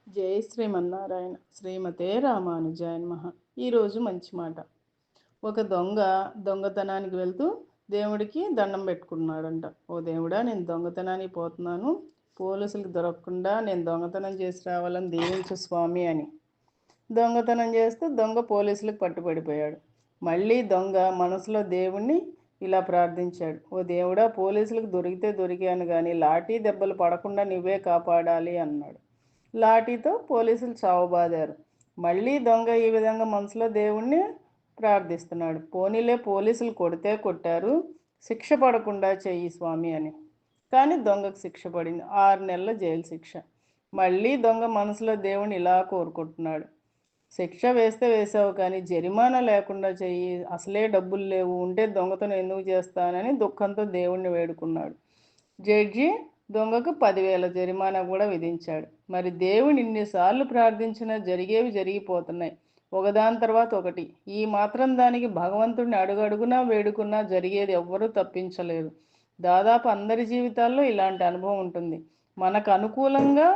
జై శ్రీమన్నారాయణ. శ్రీమతే రామానుజాయ నమః. ఈరోజు మంచి మాట. ఒక దొంగ దొంగతనానికి వెళ్తూ దేవుడికి దండం పెట్టుకున్నాడంట. ఓ దేవుడా, నేను దొంగతనానికి పోతున్నాను, పోలీసులకు దొరకకుండా నేను దొంగతనం చేసి రావాలని దీవించు స్వామి అని. దొంగతనం చేస్తూ దొంగ పోలీసులకు పట్టుబడిపోయాడు. మళ్ళీ దొంగ మనసులో దేవుణ్ణి ఇలా ప్రార్థించాడు. ఓ దేవుడా, పోలీసులకు దొరికితే దొరికాను కానీ లాఠీ దెబ్బలు పడకుండా నువ్వే కాపాడాలి అన్నాడు. లాఠీతో పోలీసులు చావబాదారు. మళ్ళీ దొంగ ఈ విధంగా మనసులో దేవుణ్ణి ప్రార్థిస్తున్నాడు. పోనీలే, పోలీసులు కొడితే కొట్టారు, శిక్ష పడకుండా చెయ్యి స్వామి అని. కానీ దొంగకు శిక్ష పడింది, 6 నెలల జైలు శిక్ష. మళ్ళీ దొంగ మనసులో దేవుణ్ణి ఇలా కోరుకుంటున్నాడు. శిక్ష వేస్తే వేసావు కానీ జరిమానా లేకుండా చెయ్యి, అసలే డబ్బులు లేవు, ఉంటే దొంగతనం ఎందుకు చేస్తానని దుఃఖంతో దేవుణ్ణి వేడుకున్నాడు. జడ్జి దొంగకు 10,000 జరిమానా కూడా విధించాడు. మరి దేవుని ఇన్నిసార్లు ప్రార్థించినా జరిగేవి జరిగిపోతున్నాయి, ఒకదాని తర్వాత ఒకటి. ఈ మాత్రం దానికి భగవంతుడిని అడుగడుగునా వేడుకున్నా జరిగేది ఎవ్వరూ తప్పించలేరు. దాదాపు అందరి జీవితాల్లో ఇలాంటి అనుభవం ఉంటుంది. మనకు అనుకూలంగా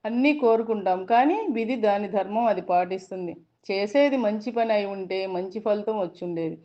అన్నీ కోరుకుంటాం, కానీ విధి దాని ధర్మం అది పాటిస్తుంది. చేసేది మంచి పని అయి ఉంటే మంచి ఫలితం వచ్చుండేది.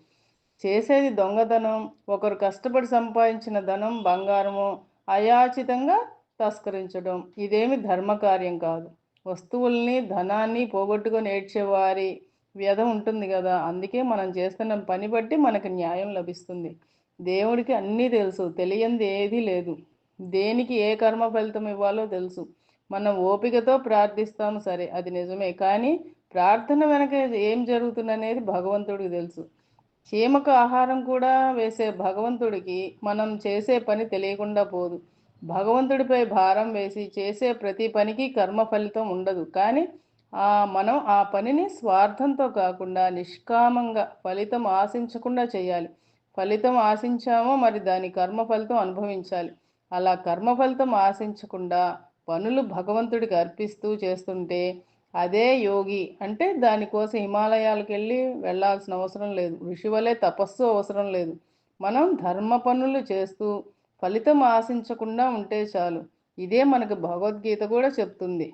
చేసేది దొంగతనం, ఒకరు కష్టపడి సంపాదించిన ధనం, బంగారము అయాచితంగా తస్కరించడం, ఇదేమి ధర్మకార్యం కాదు. వస్తువుల్ని ధనాన్ని పోగొట్టుకొని ఏడ్చేవారి వ్యధ ఉంటుంది కదా, అందుకే మనం చేస్తున్న పని బట్టి మనకు న్యాయం లభిస్తుంది. దేవుడికి అన్నీ తెలుసు, తెలియంది ఏదీ లేదు. దేనికి ఏ కర్మ ఫలితం ఇవ్వాలో తెలుసు. మనం ఓపికతో ప్రార్థిస్తాము, సరే, అది నిజమే, కానీ ప్రార్థన వెనక ఏం జరుగుతుందనేది భగవంతుడికి తెలుసు. చీమకు ఆహారం కూడా వేసే భగవంతుడికి మనం చేసే పని తెలియకుండా పోదు. భగవంతుడిపై భారం వేసి చేసే ప్రతి పనికి కర్మ ఫలితం ఉండదు, కానీ మనం ఆ పనిని స్వార్థంతో కాకుండా నిష్కామంగా ఫలితం ఆశించకుండా చేయాలి. ఫలితం ఆశించామో మరి దాని కర్మ ఫలితం అనుభవించాలి. అలా కర్మ ఫలితం ఆశించకుండా పనులు భగవంతుడికి అర్పిస్తూ చేస్తుంటే అదే యోగి. అంటే దానికోసం హిమాలయాలకు వెళ్ళాల్సిన అవసరం లేదు, ఋషివలే తపస్సు అవసరం లేదు. మనం ధర్మ పనులు చేస్తూ ఫలితం ఆశించకుండా ఉంటే చాలు. ఇదే మనకు భగవద్గీత కూడా చెప్తుంది.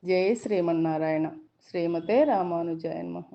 జై శ్రీమన్నారాయణ. శ్రీమతే రామానుజాయ నమః.